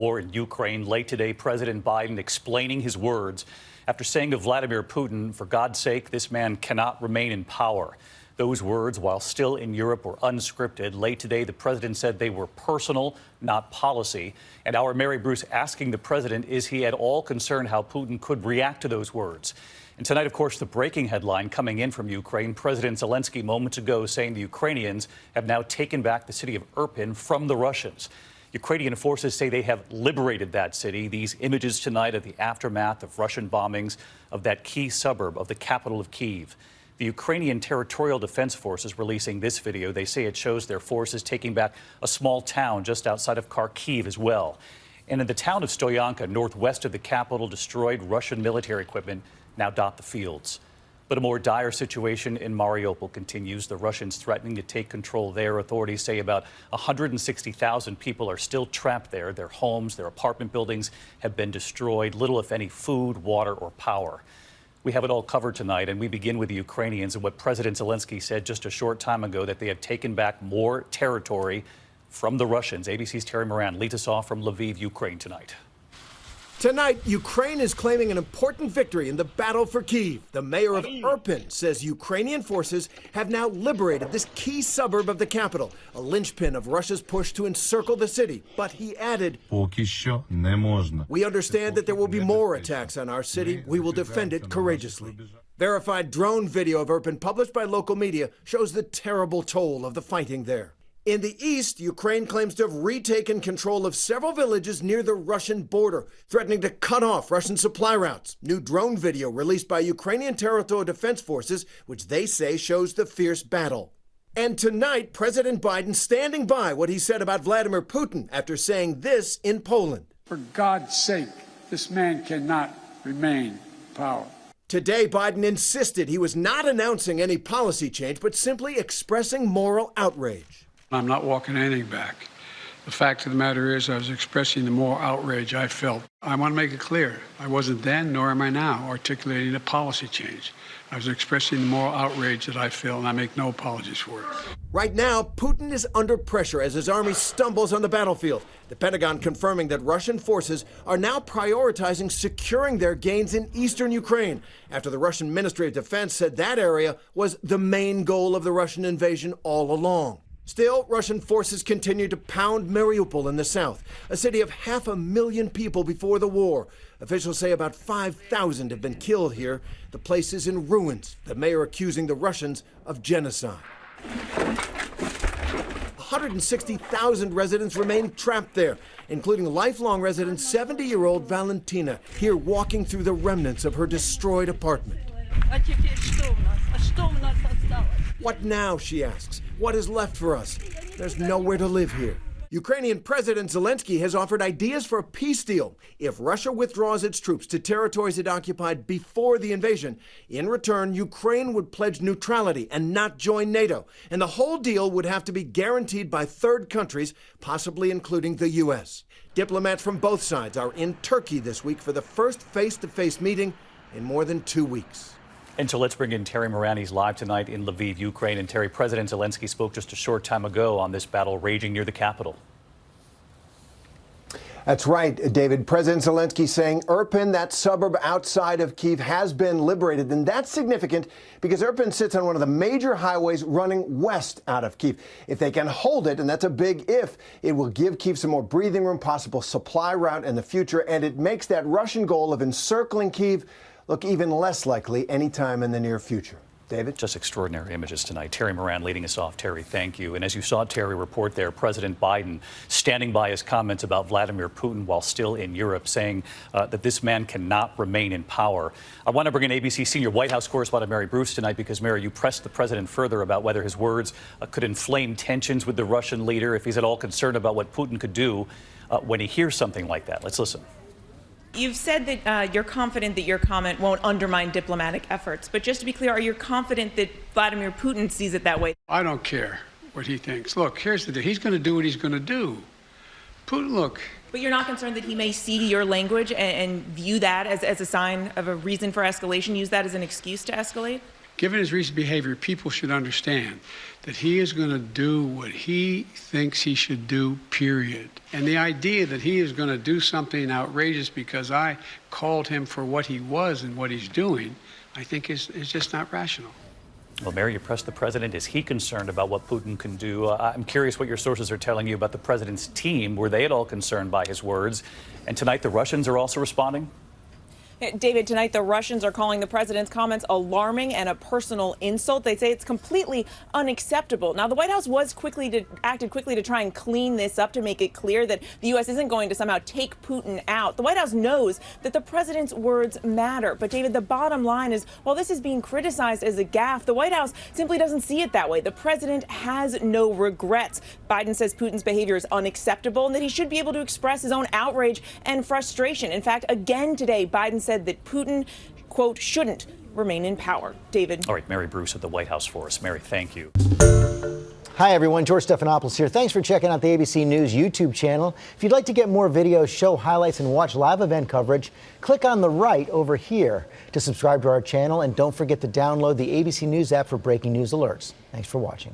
War in Ukraine. Late today, President Biden explaining his words after saying to Vladimir Putin, "For God's sake, this man cannot remain in power." Those words, while still in Europe, were unscripted. Late today, the president said they were personal, not policy. And our Mary Bruce asking the president, is he at all concerned how Putin could react to those words? And tonight, of course, the breaking headline coming in from Ukraine, President Zelensky moments ago saying the Ukrainians have now taken back the city of Irpin from the Russians. Ukrainian forces say they have liberated that city. These images tonight of the aftermath of Russian bombings of that key suburb of the capital of Kyiv. The Ukrainian Territorial Defense Forces releasing this video. They say it shows their forces taking back a small town just outside of Kyiv as well. And in the town of Stoyanka, northwest of the capital, destroyed Russian military equipment now dot the fields. But a more dire situation in Mariupol continues. The Russians threatening to take control there. Authorities say about 160,000 people are still trapped there. Their homes, their apartment buildings have been destroyed. Little, if any, food, water, or power. We have it all covered tonight, and we begin with the Ukrainians and what President Zelensky said just a short time ago, that they have taken back more territory from the Russians. ABC's Terry Moran leads us off from Lviv, Ukraine tonight. Tonight, Ukraine is claiming an important victory in the battle for Kyiv. The mayor of Irpin says Ukrainian forces have now liberated this key suburb of the capital, a linchpin of Russia's push to encircle the city. But he added, "We understand that there will be more attacks on our city. We will defend it courageously." Verified drone video of Irpin published by local media shows the terrible toll of the fighting there. In the east, Ukraine claims to have retaken control of several villages near the Russian border, threatening to cut off Russian supply routes. New drone video released by Ukrainian Territorial Defense Forces, which they say shows the fierce battle. And tonight, President Biden standing by what he said about Vladimir Putin after saying this in Poland. "For God's sake, this man cannot remain in power." Today, Biden insisted he was not announcing any policy change, but simply expressing moral outrage. I'm not walking anything back. The fact of the matter is I was expressing the moral outrage I felt. I want to make it clear. I wasn't then, nor am I now, articulating a policy change. I was expressing the moral outrage that I feel, and I make no apologies for it. Right now, Putin is under pressure as his army stumbles on the battlefield. The Pentagon confirming that Russian forces are now prioritizing securing their gains in eastern Ukraine, after the Russian Ministry of Defense said that area was the main goal of the Russian invasion all along. Still, Russian forces continue to pound Mariupol in the south, a city of 500,000 people before the war. Officials say about 5,000 have been killed here. The place is in ruins, the mayor accusing the Russians of genocide. 160,000 residents remain trapped there, including lifelong resident 70-year-old Valentina, here walking through the remnants of her destroyed apartment. What now, she asks. What is left for us? There's nowhere to live here. Ukrainian President Zelensky has offered ideas for a peace deal if Russia withdraws its troops to territories it occupied before the invasion. In return, Ukraine would pledge neutrality and not join NATO. And the whole deal would have to be guaranteed by third countries, possibly including the U.S. Diplomats from both sides are in Turkey this week for the first face-to-face meeting in more than 2 weeks. And so let's bring in Terry Moran. He's live tonight in Lviv, Ukraine. And Terry, President Zelensky spoke just a short time ago on this battle raging near the capital. That's right, David. President Zelensky saying Irpin, that suburb outside of Kyiv, has been liberated. And that's significant because Irpin sits on one of the major highways running west out of Kyiv. If they can hold it, and that's a big if, it will give Kyiv some more breathing room, possible supply route in the future. And it makes that Russian goal of encircling Kyiv look even less likely anytime in the near future. David? Just extraordinary images tonight. Terry Moran leading us off. Terry, thank you. And as you saw Terry report there, President Biden standing by his comments about Vladimir Putin while still in Europe, saying that this man cannot remain in power. I want to bring in ABC senior White House correspondent Mary Bruce tonight because, Mary, you pressed the president further about whether his words could inflame tensions with the Russian leader, if he's at all concerned about what Putin could do when he hears something like that. Let's listen. You've said that you're confident that your comment won't undermine diplomatic efforts. But just to be clear, are you confident that Vladimir Putin sees it that way? I don't care what he thinks. Look, here's the deal. He's going to do what he's going to do. Putin, look. But you're not concerned that he may see your language and view that as a sign of a reason for escalation, use that as an excuse to escalate? Given his recent behavior, people should understand that he is going to do what he thinks he should do, period. And the idea that he is going to do something outrageous because I called him for what he was and what he's doing, I think is just not rational. Well, Mary, you pressed the president. Is he concerned about what Putin can do? I'm curious what your sources are telling you about the president's team. Were they at all concerned by his words? And tonight, the Russians are also responding? David, tonight the Russians are calling the president's comments alarming and a personal insult. They say it's completely unacceptable. Now, the White House acted quickly to try and clean this up, to make it clear that the U.S. isn't going to somehow take Putin out. The White House knows that the president's words matter. But, David, the bottom line is, while this is being criticized as a gaffe, the White House simply doesn't see it that way. The president has no regrets. Biden says Putin's behavior is unacceptable and that he should be able to express his own outrage and frustration. In fact, again today, Biden said that Putin, quote, shouldn't remain in power. David. All right, Mary Bruce at the White House for us. Mary, thank you. Hi, everyone. George Stephanopoulos here. Thanks for checking out the ABC News YouTube channel. If you'd like to get more videos, show highlights, and watch live event coverage, click on the right over here to subscribe to our channel. And don't forget to download the ABC News app for breaking news alerts. Thanks for watching.